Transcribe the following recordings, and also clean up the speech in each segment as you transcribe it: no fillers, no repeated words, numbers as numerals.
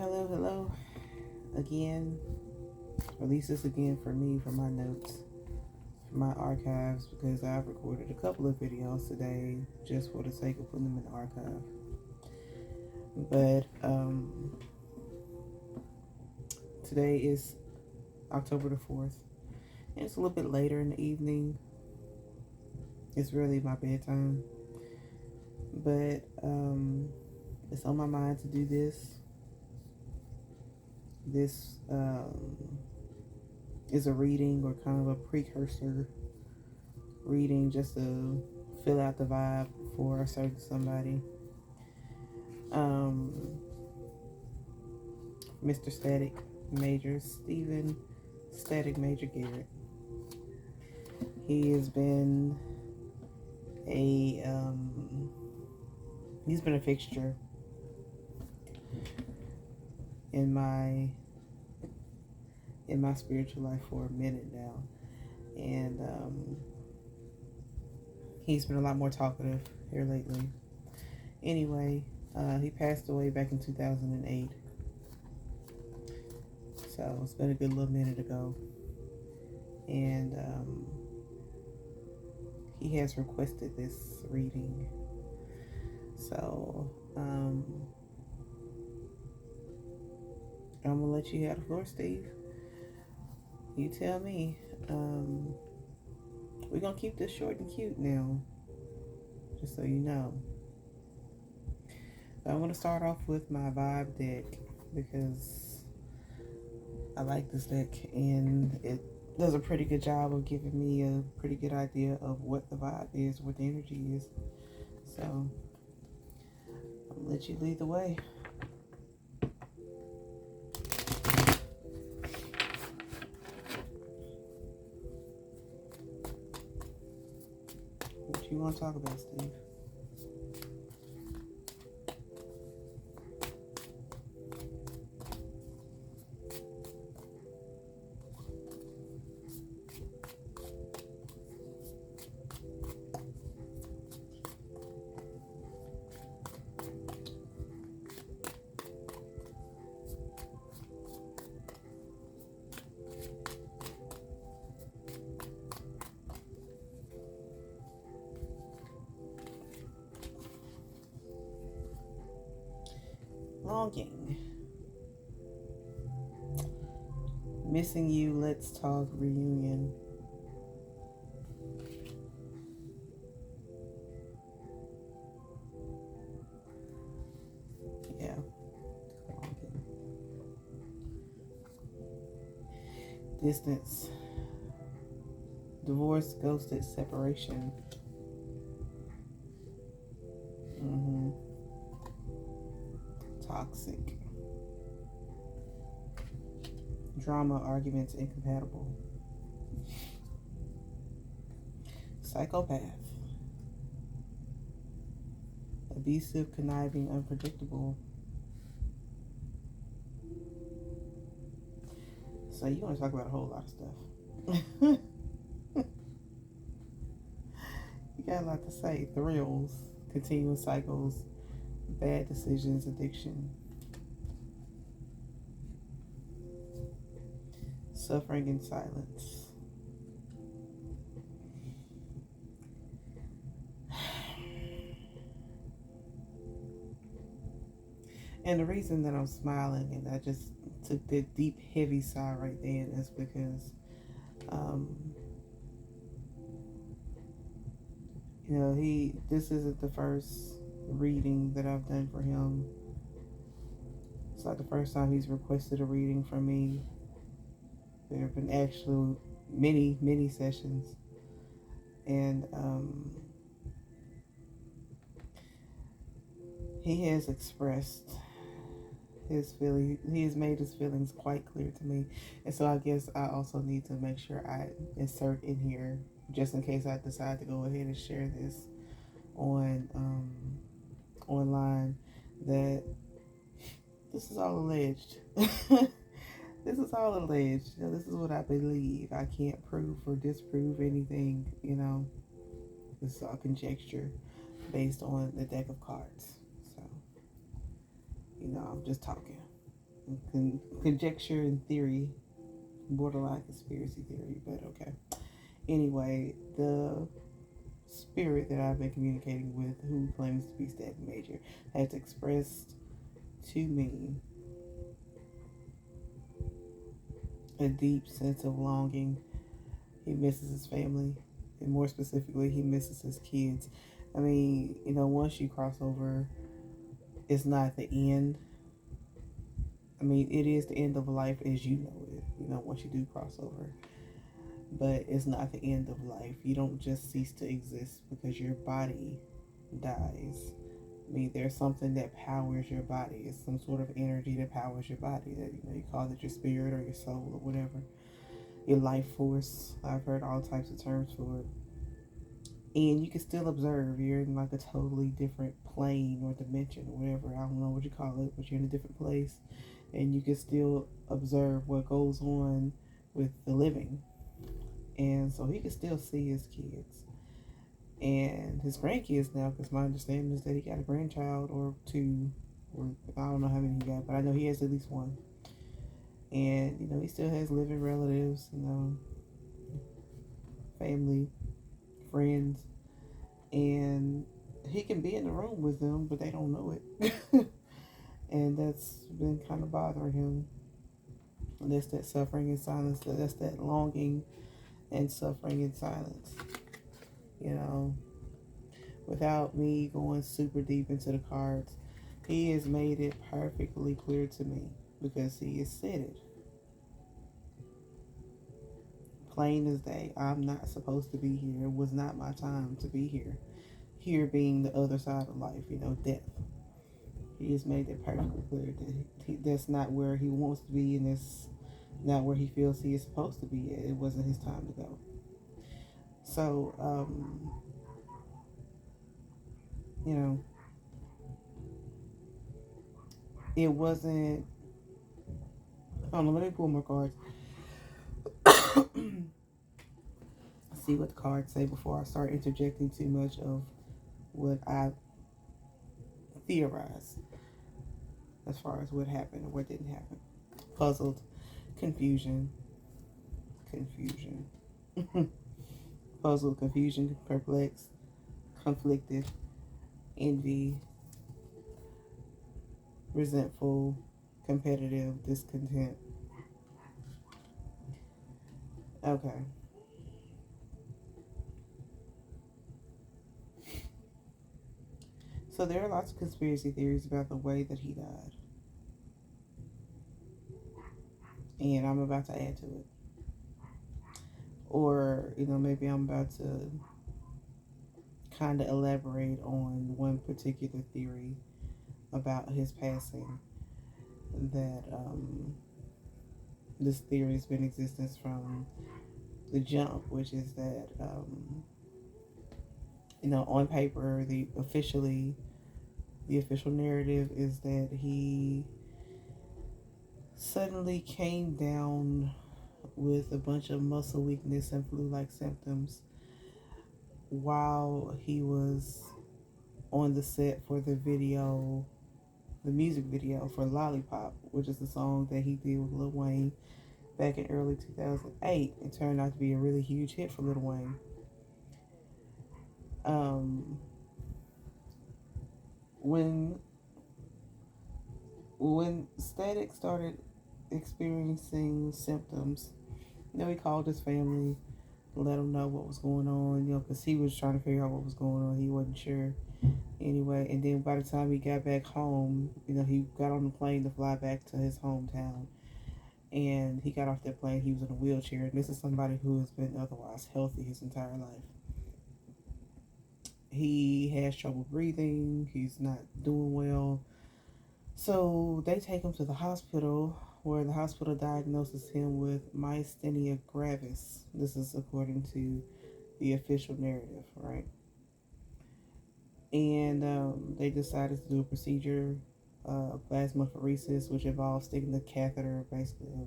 Hello again. Release this again for me, for my notes, for my archives, because I've recorded a couple of videos today just for the sake of putting them in the archive. But today is October the 4th, and it's a little bit later in the evening. It's really my bedtime, but it's on my mind to do this. This is a reading, or kind of a precursor reading, just to fill out the vibe for a certain somebody. Mr. Static Major, Stephen Static Major Garrett. He has been he's been a fixture in my spiritual life for a minute now, and he's been a lot more talkative here lately. Anyway, he passed away back in 2008, so it's been a good little minute ago, and he has requested this reading, so I'm gonna let you have the floor, Steve. You tell me. We're gonna keep this short and cute now, just so you know. I'm gonna start off with my vibe deck, because I like this deck and it does a pretty good job of giving me a pretty good idea of what the vibe is, what the energy is. So I'm gonna let you lead the way. What you want to talk about, Steve? Longing. Missing you, let's talk reunion. Yeah. Longing. Distance. Divorce, ghosted, separation. Toxic. Drama, arguments, incompatible. Psychopath. Abusive, conniving, unpredictable. So you want to talk about a whole lot of stuff. You got a lot to say. Thrills, continuous cycles, bad decisions, addiction, suffering in silence. And the reason that I'm smiling and I just took that deep, heavy sigh right then is because, this isn't the first reading that I've done for him. It's not the first time he's requested a reading from me. There have been actually many sessions, and he has expressed his feeling. He has made his feelings quite clear to me, and so I guess I also need to make sure I insert in here, just in case I decide to go ahead and share this on online, that this is all alleged. This is all alleged. This is what I believe. I can't prove or disprove anything, This is all conjecture based on the deck of cards. So, I'm just talking. conjecture and theory, borderline conspiracy theory, but okay. Anyway, the spirit that I've been communicating with, who claims to be Stephen Major, has expressed to me a deep sense of longing. He misses his family, and more specifically, he misses his kids. I mean, once you cross over, it's not the end. I mean, it is the end of life as you know it, once you do cross over. But it's not the end of life. You don't just cease to exist because your body dies. I mean, there's something that powers your body. It's some sort of energy that powers your body. That you call it your spirit or your soul or whatever. Your life force. I've heard all types of terms for it. And you can still observe. You're in like a totally different plane or dimension or whatever. I don't know what you call it, but you're in a different place. And you can still observe what goes on with the living. And so he can still see his kids and his grandkids now, because my understanding is that he got a grandchild or two, or I don't know how many he got, but I know he has at least one. And he still has living relatives, family, friends, and he can be in the room with them, but they don't know it. And that's been kind of bothering him. And that's that suffering in silence. That's that longing and suffering in silence. Without me going super deep into the cards, he has made it perfectly clear to me, because he has said it plain as day. I'm not supposed to be here. It was not my time to be here. Here being the other side of life, death. He has made it perfectly clear that that's not where he wants to be, and that's not where he feels he is supposed to be. It wasn't his time to go. So, it wasn't. I don't know. Let me pull more cards. See what the cards say before I start interjecting too much of what I theorize as far as what happened or what didn't happen. Puzzled, confusion, puzzled, confusion, perplexed, conflicted, envy, resentful, competitive, discontent. Okay. So there are lots of conspiracy theories about the way that he died. And I'm about to add to it. Or, maybe I'm about to kind of elaborate on one particular theory about his passing that this theory has been in existence from the jump, which is that on paper the official narrative is that he suddenly came down with a bunch of muscle weakness and flu-like symptoms while he was on the set for the music video for Lollipop, which is the song that he did with Lil Wayne back in early 2008. It turned out to be a really huge hit for Lil Wayne. When Static started experiencing symptoms, he called his family, let him know what was going on, because he was trying to figure out what was going on. He wasn't sure. Anyway, and then by the time he got back home, he got on the plane to fly back to his hometown. And he got off that plane, he was in a wheelchair. And this is somebody who has been otherwise healthy his entire life. He has trouble breathing. He's not doing well. So they take him to the hospital, where the hospital diagnoses him with myasthenia gravis. This is according to the official narrative, right? And they decided to do a procedure, plasmapheresis, which involves sticking the catheter, basically a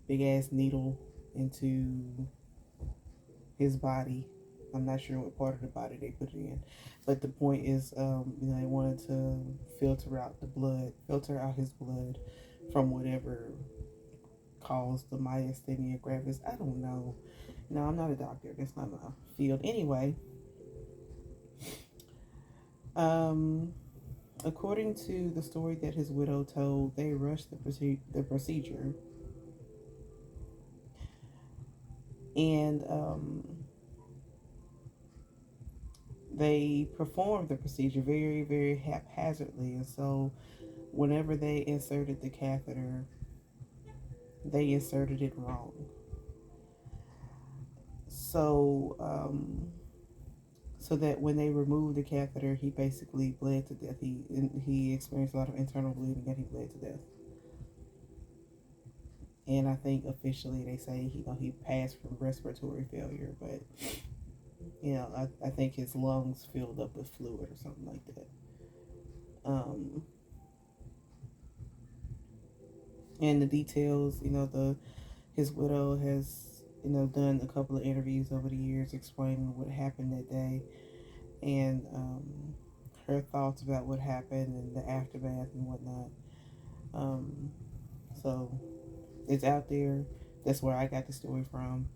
big ass needle, into his body. I'm not sure what part of the body they put it in, but the point is, they wanted to filter out his blood from whatever caused the myasthenia gravis. I don't know. No, I'm not a doctor. That's not my field. Anyway, um, according to the story that his widow told, they rushed the procedure, and they performed the procedure very, very haphazardly. And so, whenever they inserted the catheter, they inserted it wrong. So, so that when they removed the catheter, he basically bled to death. He experienced a lot of internal bleeding, and he bled to death. And I think officially they say he passed from respiratory failure, but I think his lungs filled up with fluid or something like that. Um, and the details, his widow has done a couple of interviews over the years explaining what happened that day, and her thoughts about what happened and the aftermath and whatnot. Um, so it's out there. That's where I got the story from,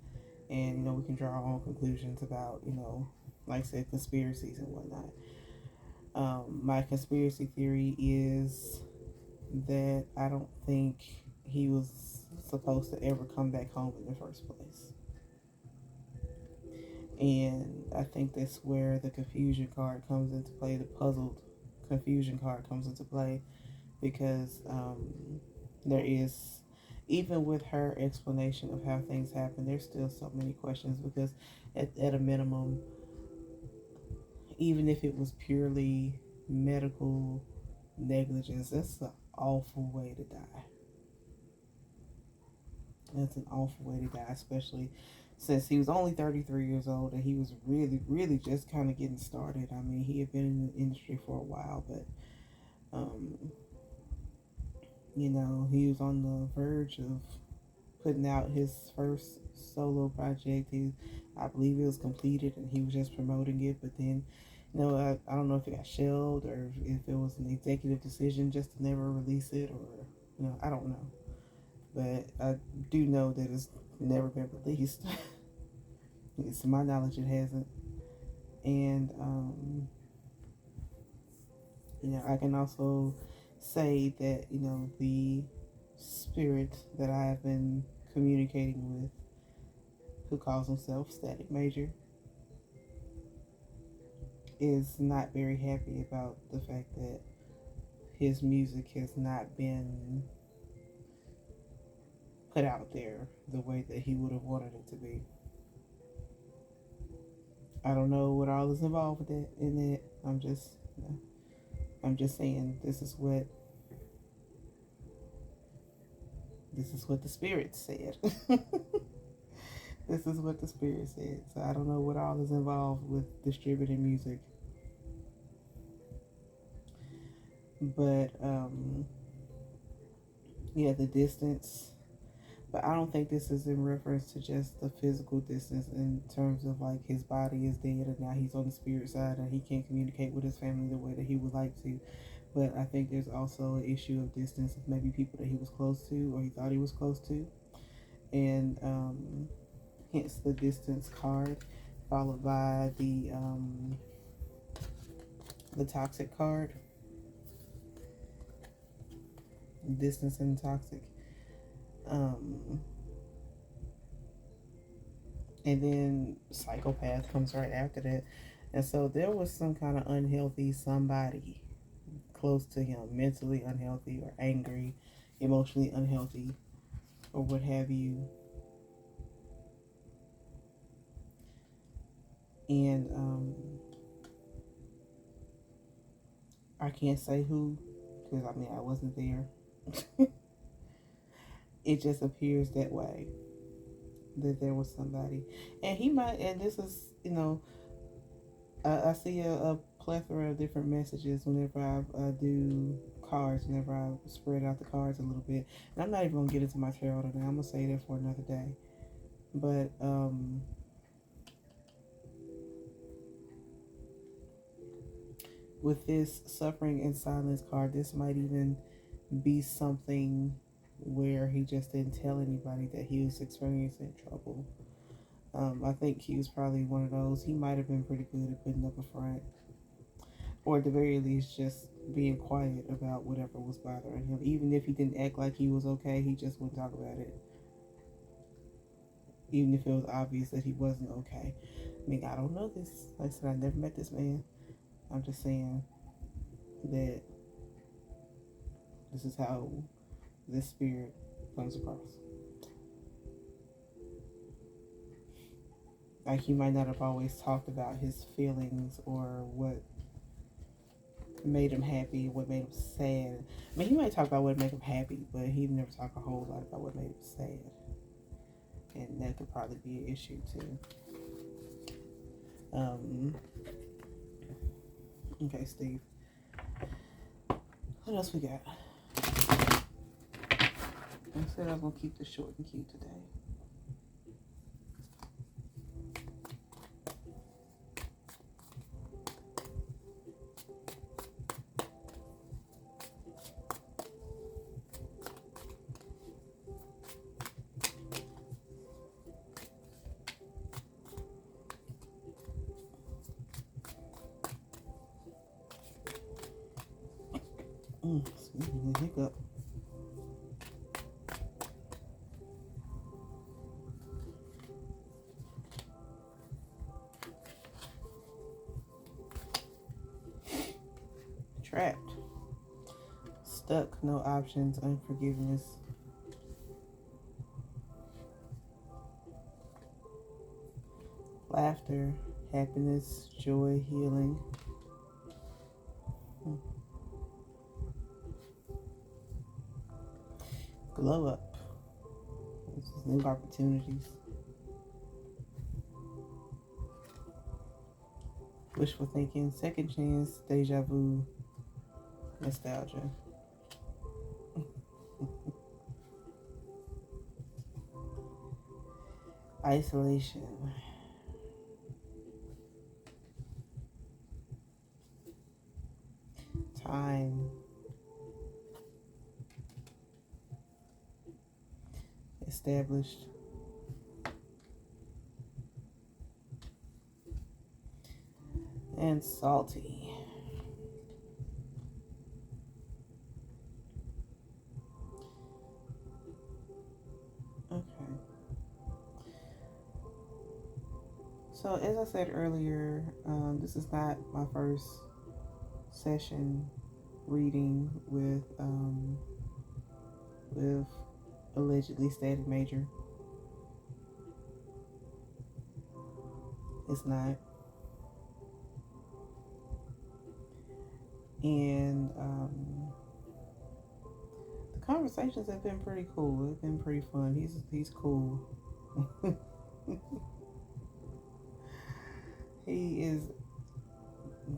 and we can draw our own conclusions about like I said, conspiracies and whatnot. My conspiracy theory is that I don't think he was supposed to ever come back home in the first place. And I think that's where the confusion card comes into play, the puzzled confusion card comes into play, because there is, even with her explanation of how things happen, there's still so many questions, because at a minimum, even if it was purely medical negligence, that's an awful way to die. That's an awful way to die, especially since he was only 33 years old and he was really, really just kind of getting started. I mean, he had been in the industry for a while, but, um, he was on the verge of putting out his first solo project. I believe it was completed and he was just promoting it, but then, I don't know if it got shelved or if it was an executive decision just to never release it, or, I don't know. But I do know that it's never been released. To my knowledge, it hasn't. And, I can also say that, the spirit that I have been communicating with, who calls himself Static Major, is not very happy about the fact that his music has not been put out there the way that he would have wanted it to be. I don't know what all is involved with that in it. I'm just saying this is what the spirit said. This is what the spirit said. So I don't know what all is involved with distributing music. But yeah, the distance. But I don't think this is in reference to just the physical distance, in terms of like his body is dead and now he's on the spirit side and he can't communicate with his family the way that he would like to. But I think there's also an issue of distance of maybe people that he was close to or he thought he was close to. And hence the distance card, followed by the toxic card. Distance and toxic. And then psychopath comes right after that. And so there was some kind of unhealthy somebody close to him, mentally unhealthy or angry, emotionally unhealthy, or what have you. And I can't say who, because I mean, I wasn't there. It just appears that way, that there was somebody. And he might, and this is, I see a plethora of different messages whenever I do cards, whenever I spread out the cards a little bit. And I'm not even going to get into my tarot today. I'm going to save that for another day. But, with this suffering in silence card, this might even be something where he just didn't tell anybody that he was experiencing trouble. I think he was probably one of those. He might have been pretty good at putting up a front, or at the very least, just being quiet about whatever was bothering him. Even if he didn't act like he was okay, he just wouldn't talk about it. Even if it was obvious that he wasn't okay. I mean, I don't know this. Like I said, I never met this man. I'm just saying that this is how this spirit comes across. Like, he might not have always talked about his feelings or what made him happy, what made him sad. I mean, he might talk about what made him happy, but he never talk a whole lot about what made him sad. And that could probably be an issue too. Okay, Steve. What else we got? I said I was gonna keep this short and cute today. Excuse me, hiccup. Trapped. Stuck, no options, unforgiveness. Laughter, happiness, joy, healing. Glow up. This is new opportunities. Wishful thinking, second chance, deja vu, nostalgia. Isolation. Time. Established. And salty. Okay. So as I said earlier, this is not my first session reading with allegedly static major. It's not. And the conversations have been pretty cool. They've been pretty fun. He's cool. He is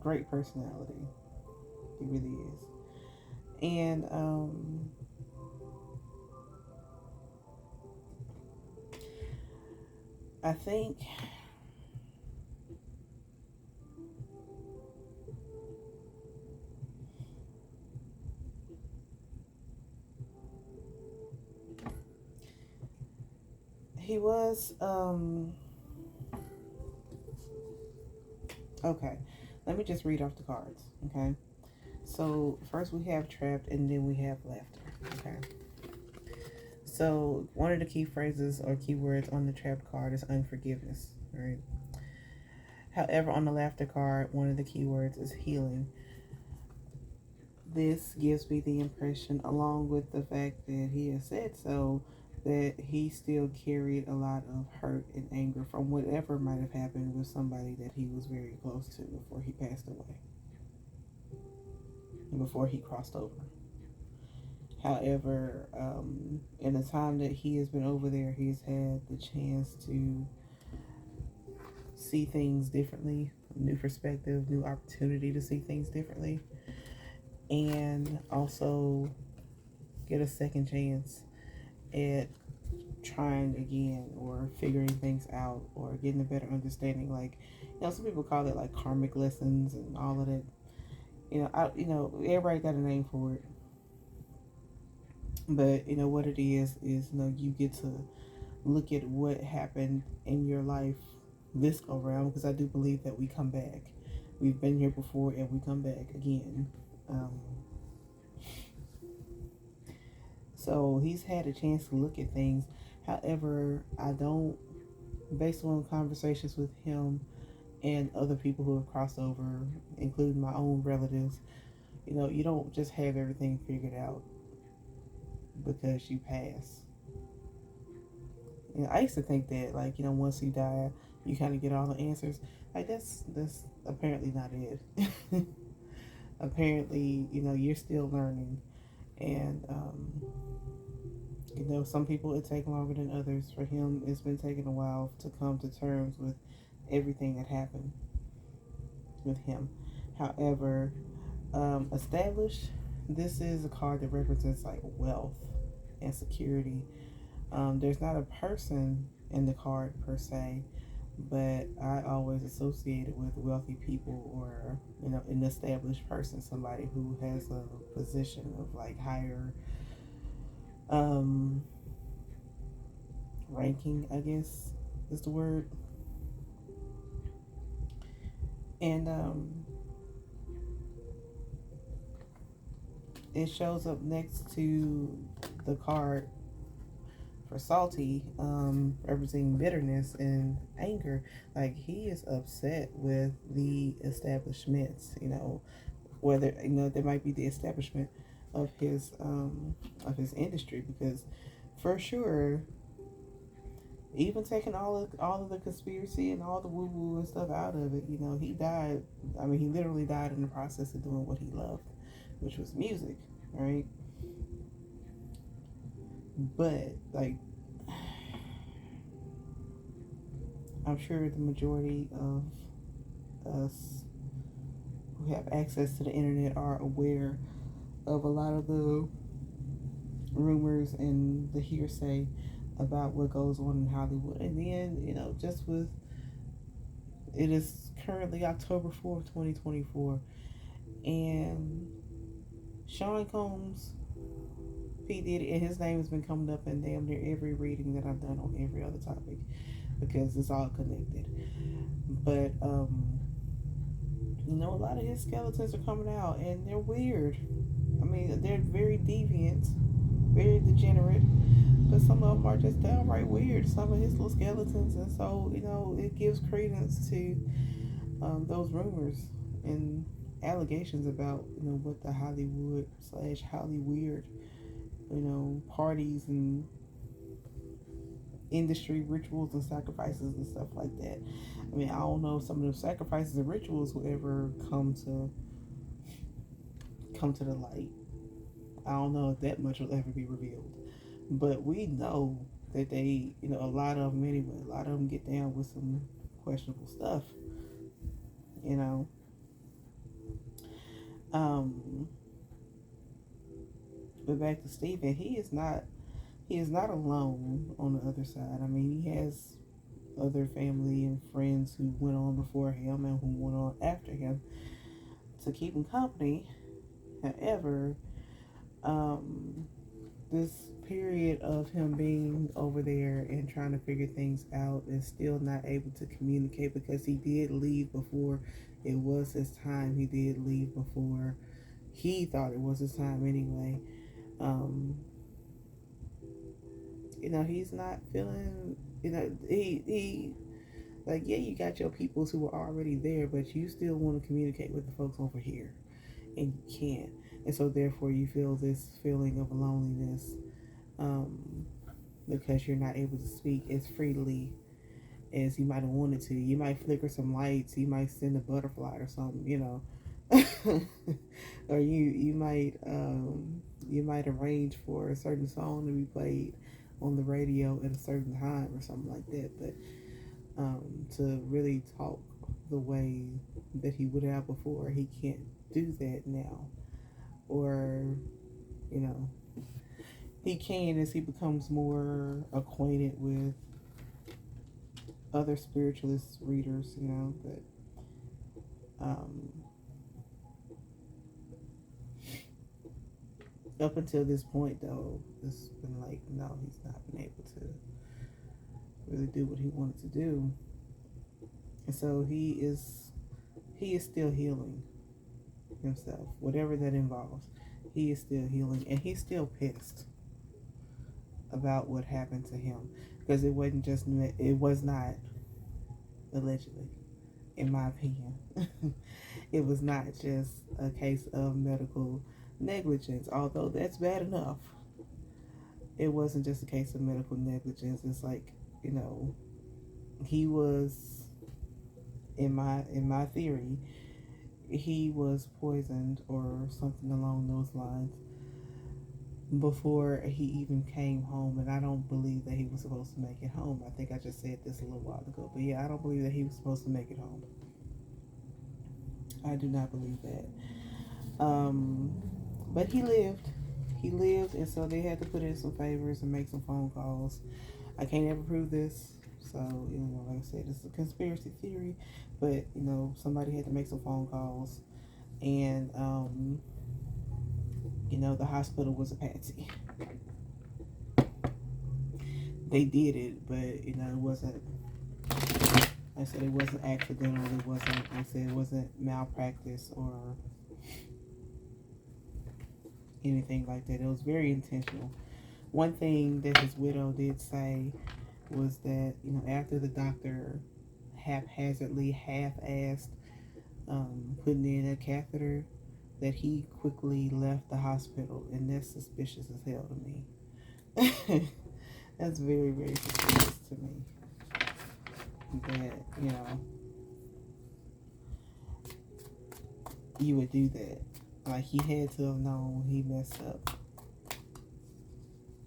great personality. He really is. And I think he was okay. Let me just read off the cards, okay? So first we have trapped and then we have laughter, okay? So one of the key phrases or keywords on the trapped card is unforgiveness, right? However, on the laughter card, one of the keywords is healing. This gives me the impression, along with the fact that he has said so, that he still carried a lot of hurt and anger from whatever might have happened with somebody that he was very close to before he passed away, before he crossed over. However, in the time that he has been over there, he's had the chance to see things differently, new perspective, new opportunity to see things differently, and also get a second chance at trying again or figuring things out or getting a better understanding. Like, some people call it like karmic lessons and all of that. Everybody got a name for it. But what it is you get to look at what happened in your life this go round, because I do believe that we come back. We've been here before and we come back again. Um, so he's had a chance to look at things. However, I don't, based on conversations with him and other people who have crossed over, including my own relatives, you don't just have everything figured out because you pass. I used to think that, like, once you die, you kind of get all the answers. Like, that's apparently not it. Apparently, you're still learning, and some people it take longer than others. For him, it's been taking a while to come to terms with everything that happened with him. However, established, this is a card that represents like wealth and security. There's not a person in the card per se, but I always associate it with wealthy people, or an established person, somebody who has a position of like higher um, ranking, I guess is the word. And it shows up next to the card for salty, representing bitterness and anger. Like, he is upset with the establishments, whether there might be the establishment of his industry, because for sure, even taking all of the conspiracy and all the woo woo and stuff out of it, he died. I mean, he literally died in the process of doing what he loved, which was music, right? But like, I'm sure the majority of us who have access to the internet are aware of a lot of the rumors and the hearsay about what goes on in Hollywood. And then, just with it is currently October 4th, 2024, and Sean Combs, P. Diddy, and his name has been coming up in damn near every reading that I've done on every other topic, because it's all connected. But a lot of his skeletons are coming out, and they're weird. I mean, they're very deviant, very degenerate, but some of them are just downright weird. Some of his little skeletons, and so it gives credence to those rumors and allegations about what the Hollywood slash Hollyweird parties and industry rituals and sacrifices and stuff like that. I mean, I don't know if some of those sacrifices and rituals will ever come to the light. I don't know if that much will ever be revealed, but we know that they, a lot of them anyway. A lot of them get down with some questionable stuff, you know. But back to Stephen, he is not alone on the other side. I mean, he has other family and friends who went on before him and who went on after him to keep him company. However, this period of him being over there and trying to figure things out and still not able to communicate, because he did leave before it was his time. He did leave before he thought it was his time anyway. He's not feeling, he like, yeah, you got your peoples who are already there, but you still want to communicate with the folks over here, and you can't. And so therefore you feel this feeling of loneliness, because you're not able to speak as freely as you might have wanted to. You might flicker some lights, you might send a butterfly or something, or you might arrange for a certain song to be played on the radio at a certain time or something like that. But to really talk the way that he would have before, he can't do that now. Or he can as he becomes more acquainted with other spiritualist readers, but Up until this point, though, it's been like, no, he's not been able to really do what he wanted to do, and so he is still healing himself, whatever that involves. He is still healing, and he's still pissed about what happened to him because it was not allegedly, in my opinion. It was not just a case of medical negligence, although that's bad enough. It wasn't just a case of medical negligence. It's like, you know, he was, in my theory, he was poisoned or something along those lines before he even came home. And I don't believe that he was supposed to make it home. I think I just said this a little while ago, but yeah, I don't believe that he was supposed to make it home. I do not believe that. But he lived, and so they had to put in some favors and make some phone calls. I can't ever prove this, so, like I said, it's a conspiracy theory, but somebody had to make some phone calls, and the hospital was a patsy. They did it, but it wasn't. I said it wasn't accidental. It wasn't. I said it wasn't malpractice or anything like that. It was very intentional. One thing that his widow did say was that after the doctor haphazardly half-assed putting in a catheter, that he quickly left the hospital, and that's suspicious as hell to me. That's very, very suspicious to me. That you would do that. Like, he had to have known he messed up.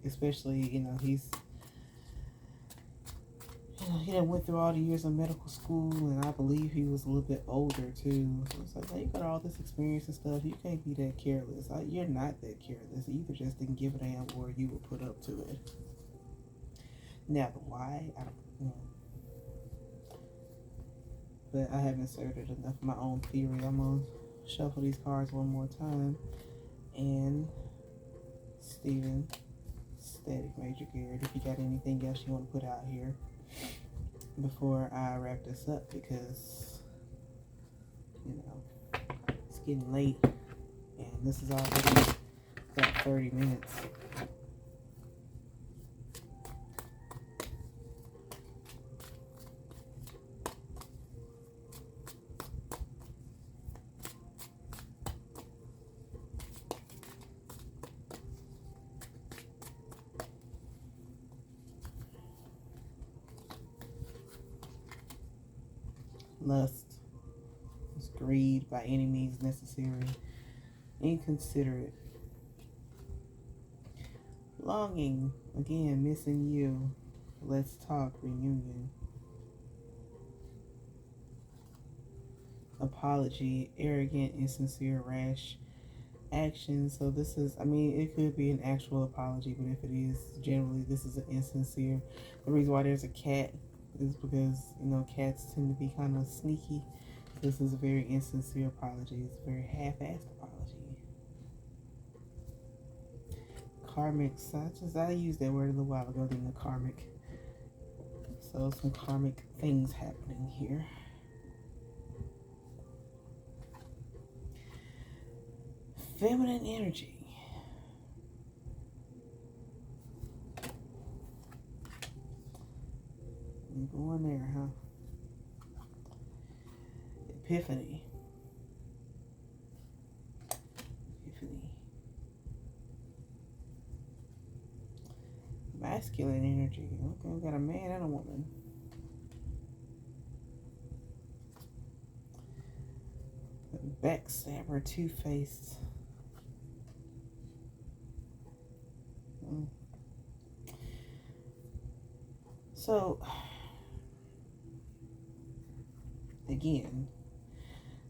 Especially, he done went through all the years of medical school, and I believe he was a little bit older too. So it's like, you got all this experience and stuff. You can't be that careless. You're not that careless. You either just didn't give a damn, or you would put up to it. Now, the why, I don't know. But I have inserted enough of my own theory. I'm gonna shuffle these cards one more time. And Steven, Static Major Garrett, if you got anything else you want to put out here before I wrap this up, because it's getting late and this is already about 30 minutes. Lust is greed by any means necessary, inconsiderate. Longing, again, missing you. Let's talk, reunion. Apology, arrogant, insincere, rash action. So this is, it could be an actual apology, but if it is, generally this is an insincere. The reason why there's a cat is because, cats tend to be kind of sneaky. This is a very insincere apology. It's a very half-assed apology. Karmic, I used that word a little while ago, the karmic. So some karmic things happening here. Feminine energy. I'm going there, huh? Epiphany. Masculine energy. Okay, we got a man and a woman. Backstabber, two-faced. So, again,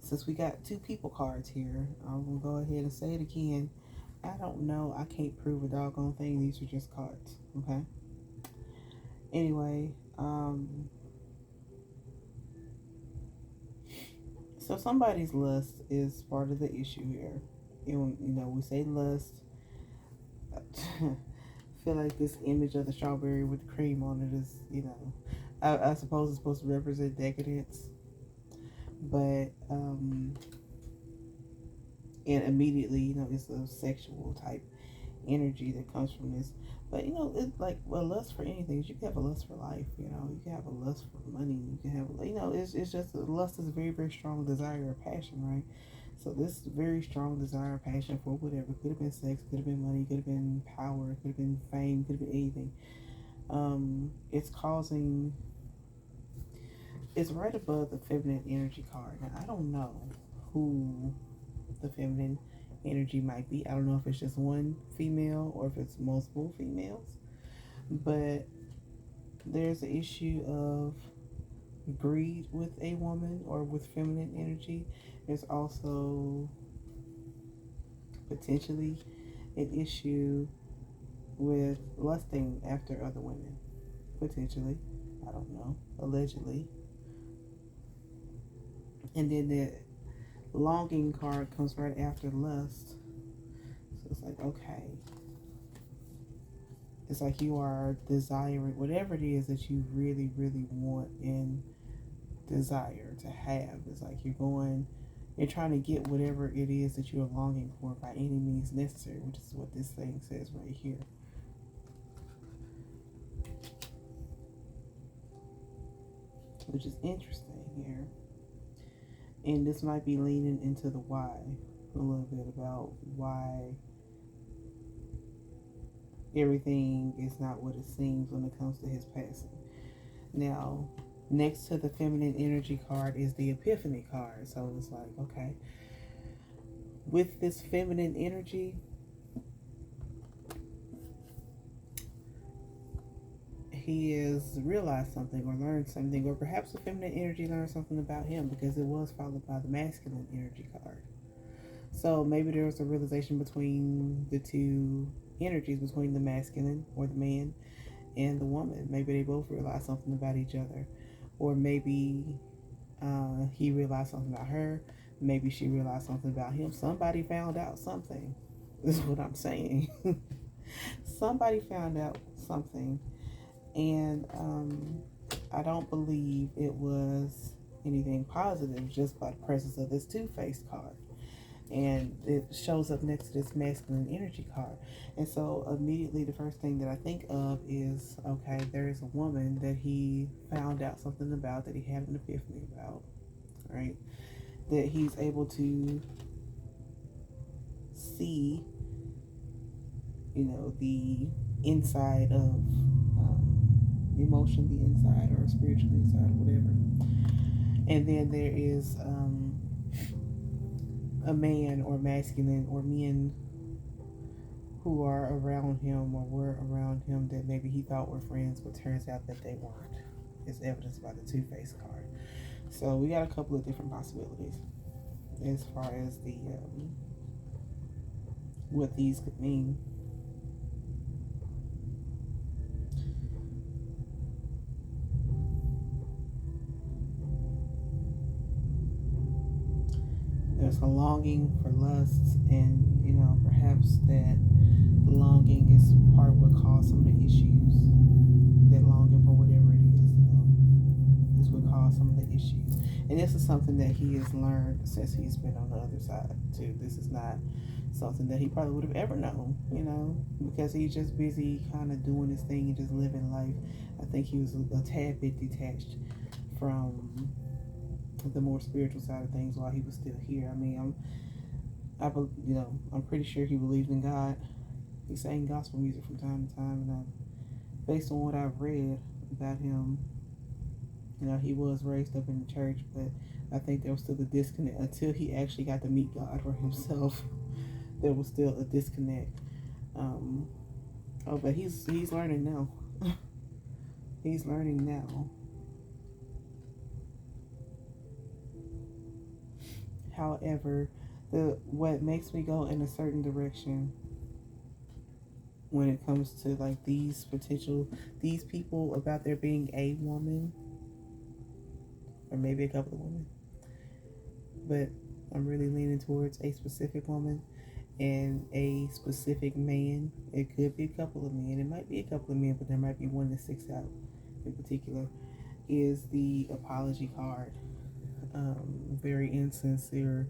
since we got two people cards here, I'm going to go ahead and say it again. I don't know. I can't prove a doggone thing. These are just cards, okay? Anyway, so somebody's lust is part of the issue here. We say lust. feel like this image of the strawberry with the cream on it is, I suppose it's supposed to represent decadence, but and immediately, it's a sexual type energy that comes from this. But it's like a lust for anything. You can have a lust for life. You can have a lust for money. You can have, it's just lust is a very, very strong desire or passion, right? So this very strong desire, passion for whatever, could have been sex, could have been money, could have been power, could have been fame, could have been anything. It's right above the feminine energy card. Now I don't know who the feminine energy might be. I don't know if it's just one female or if it's multiple females, but there's an issue of greed with a woman or with feminine energy. There's also potentially an issue with lusting after other women. Potentially. I don't know. Allegedly. And then the longing card comes right after lust. So it's like, okay. It's like you are desiring whatever it is that you really, really want and desire to have. It's like you're trying to get whatever it is that you're longing for by any means necessary, which is what this thing says right here. Which is interesting here. And this might be leaning into the why a little bit, about why everything is not what it seems when it comes to his passing. Now, next to the feminine energy card is the epiphany card. So it's like, okay, with this feminine energy, he has realized something or learned something, or perhaps the feminine energy learned something about him, because it was followed by the masculine energy card. So maybe there was a realization between the two energies, between the masculine or the man and the woman. Maybe they both realized something about each other, or maybe he realized something about her. Maybe she realized something about him. Somebody found out something. This is what I'm saying. Somebody found out something. And I don't believe it was anything positive just by the presence of this two-faced card. And it shows up next to this masculine energy card. And so immediately the first thing that I think of is, okay, there is a woman that he found out something about, that he had an epiphany about, right? That he's able to see, the inside of emotionally inside or spiritually inside or whatever. And then there is a man or masculine or men who are around him or were around him that maybe he thought were friends, but turns out that they weren't. It's evidenced by the two-faced card. So we got a couple of different possibilities as far as the what these could mean. There's a longing for lusts, and perhaps that longing is part of what caused some of the issues. That longing for whatever it is what caused some of the issues. And this is something that he has learned since he's been on the other side too. This is not something that he probably would have ever known, because he's just busy kind of doing his thing and just living life. I think he was a tad bit detached from the more spiritual side of things while he was still here. I mean, I'm pretty sure he believed in God. He sang gospel music from time to time, and based on what I've read about him, he was raised up in the church, but I think there was still a disconnect until he actually got to meet God for himself. There was still a disconnect. But he's learning now. He's learning now. However, what makes me go in a certain direction when it comes to like these people about there being a woman, or maybe a couple of women, but I'm really leaning towards a specific woman, and a specific man. It could be a couple of men. It might be a couple of men, but there might be one that sticks out in particular. Is the apology card. Very insincere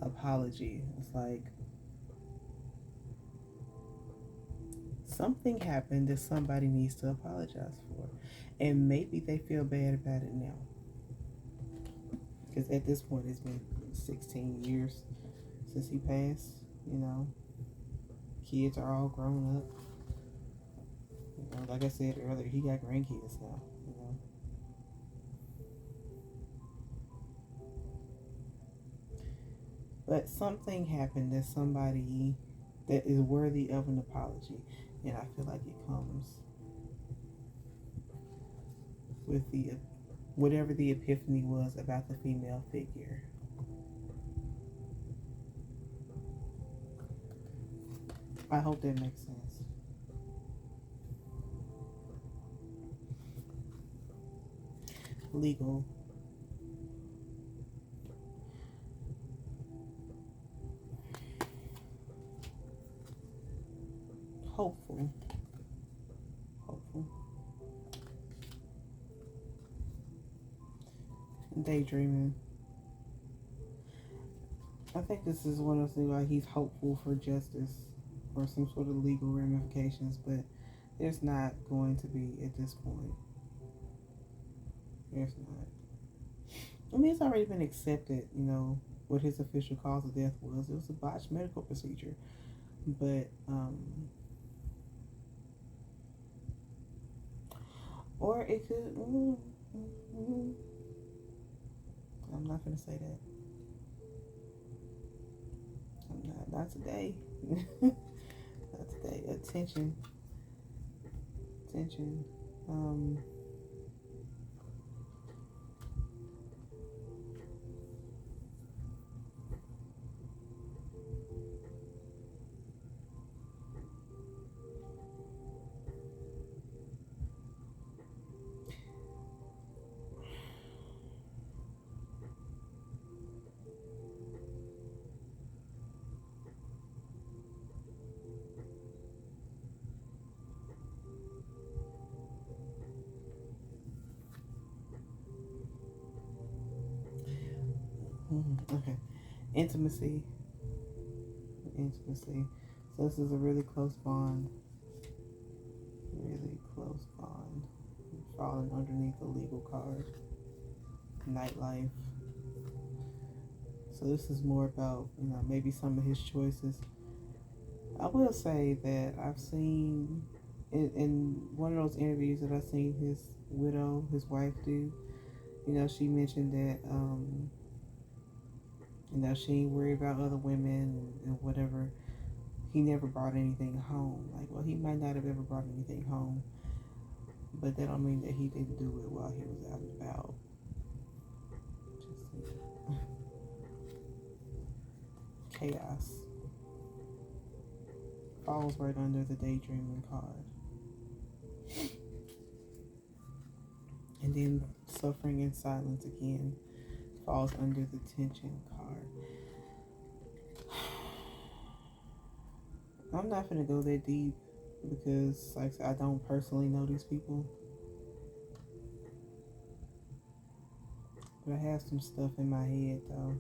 apology. It's like something happened that somebody needs to apologize for, and maybe they feel bad about it now. Because at this point, it's been 16 years since he passed. You know, kids are all grown up. You know, like I said earlier, he got grandkids now. You know, but something happened that somebody that is worthy of an apology, and I feel like it comes with the whatever the epiphany was about the female figure. I hope that makes sense. Legal. Hopeful. Hopeful. Daydreaming. I think this is one of the things why he's hopeful for justice or some sort of legal ramifications, but there's not going to be at this point. There's not. I mean, it's already been accepted, you know, what his official cause of death was. It was a botched medical procedure. But, or it could, I'm not going to say that. I'm not today. Not today. Attention. Attention. Okay. Intimacy. Intimacy. So this is a really close bond. Really close bond. Falling underneath the legal card. Nightlife. So this is more about, you know, maybe some of his choices. I will say that I've seen in one of those interviews that I've seen his widow, his wife do, you know, she mentioned that, you know, she ain't worried about other women and whatever. He never brought anything home. Like, well, he might not have ever brought anything home, but that don't mean that he didn't do it while he was out and about. Just chaos. Falls right under the daydreaming card. And then suffering in silence again falls under the tension card. I'm not gonna go that deep because, like, I don't personally know these people, but I have some stuff in my head though.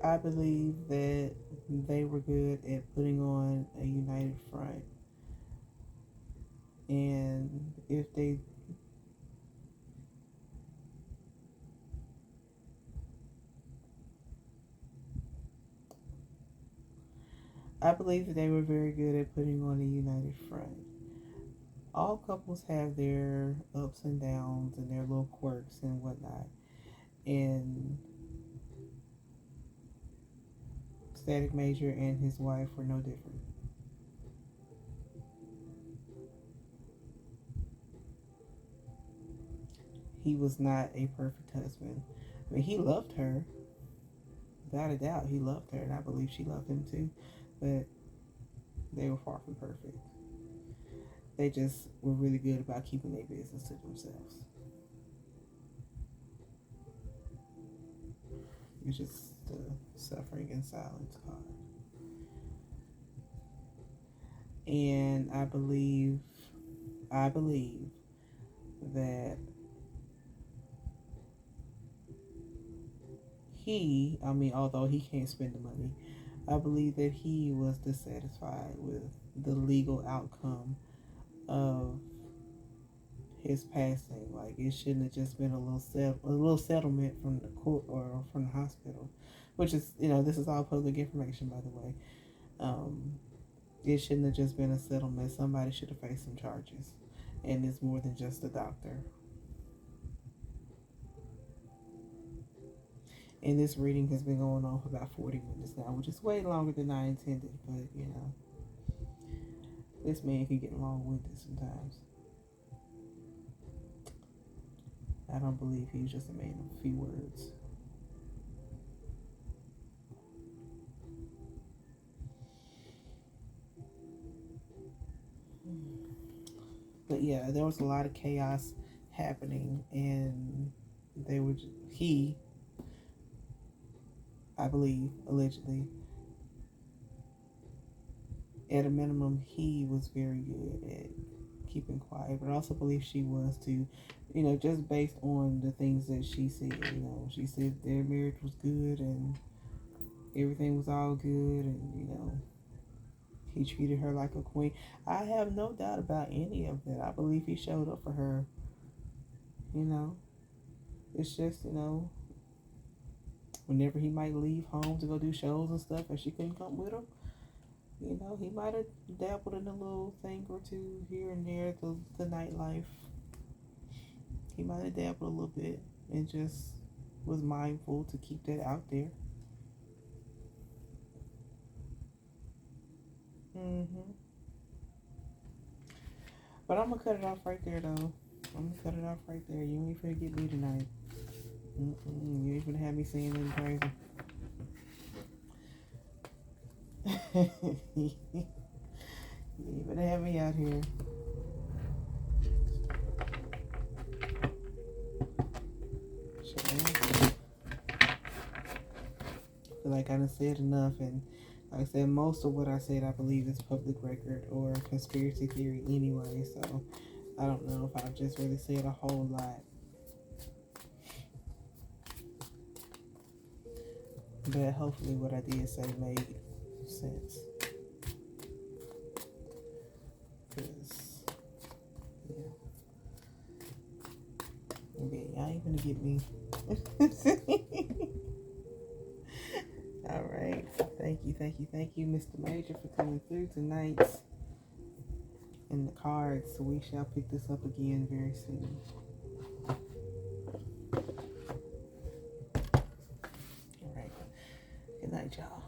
I believe that they were good at putting on a united front, and if they I believe that they were very good at putting on a united front. All couples have their ups and downs and their little quirks and whatnot. And Static Major and his wife were no different. He was not a perfect husband. I mean, he loved her. Without a doubt, he loved her, and I believe she loved him too. But they were far from perfect. They just were really good about keeping their business to themselves. It's just the suffering in silence card. And I believe that although he can't spend the money, I believe that he was dissatisfied with the legal outcome of his passing. Like, it shouldn't have just been a little settlement from the court or from the hospital, which is, this is all public information, by the way. It shouldn't have just been a settlement. Somebody should have faced some charges, and it's more than just a doctor. And this reading has been going on for about 40 minutes now, which is way longer than I intended, but this man can get long-winded sometimes. I don't believe he's just a man of a few words. But yeah, there was a lot of chaos happening, and I believe, allegedly, at a minimum, he was very good at keeping quiet, but I also believe she was too, just based on the things that she said. She said their marriage was good and everything was all good, and he treated her like a queen. I have no doubt about any of that. I believe he showed up for her. It's just, whenever he might leave home to go do shows and stuff and she couldn't come with him, he might have dabbled in a little thing or two here and there, the nightlife. He might have dabbled a little bit and just was mindful to keep that out there. But I'm gonna cut it off right there, though. I'm gonna cut it off right there. You ain't finna get me tonight. You ain't finna have me saying anything crazy. You ain't finna have me out here. I feel like I done said enough, and like I said, most of what I said, I believe, is public record or conspiracy theory anyway, so I don't know if I've just really said a whole lot. But hopefully what I did say made sense. Because, y'all ain't gonna get me. Alright. Thank you, Mr. Major, for coming through tonight. In the cards, so we shall pick this up again very soon. Alright. Good night, y'all.